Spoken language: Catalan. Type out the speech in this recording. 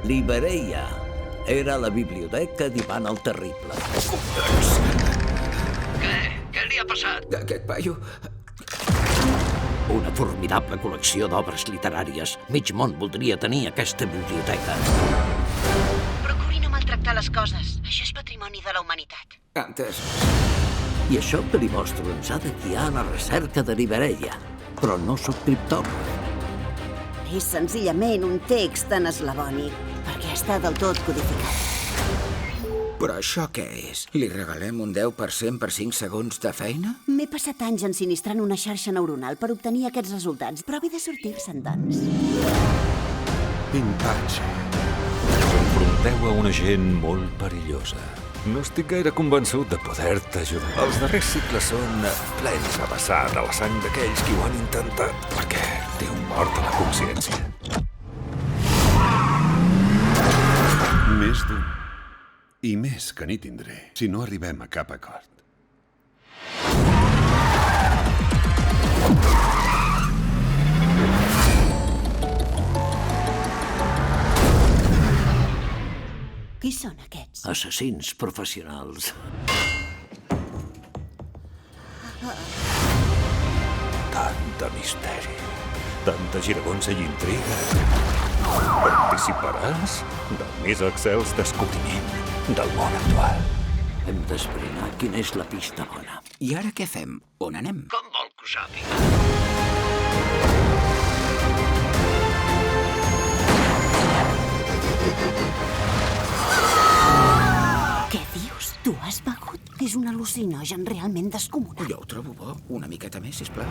Libereia era la biblioteca d'Ivan el Terrible. Què li ha passat? Aquest paio... Una formidable col·lecció d'obres literàries. Mig món voldria tenir aquesta biblioteca. Procuri no maltractar les coses. Això és patrimoni de la humanitat. Entès. I això que li mostro ens ha de guiar a la recerca de Libereia. Però no sóc criptògraf. És senzillament un text en eslavònic, perquè està del tot codificat. Però això què és? Li regalem un 10% per 5 segons de feina? M'he passat anys ensinistrant una xarxa neuronal per obtenir aquests resultats. Provi de sortir-se'n, doncs. Pinpache. Us enfronteu a una gent molt perillosa. No estic gaire convençut de poder-te ajudar. Els darrers cicles són plens a vessar de la sang d'aquells qui ho han intentat, perquè té un mort a la consciència. Més d'un. I més que n'hi tindré, si no arribem a cap acord. Qui són aquests? Assassins professionals. Tanta misteri, tanta giragonsa i intriga. Participaràs del més excels descobriment del món actual. Hem d'esbrinar quina és la pista bona. I ara què fem? On anem? Com vol que ho sàpiga? Què dius? Tu has begut? És un al·lucinogen realment descomunal. Jo ho trobo bo. Una miqueta més, sisplau.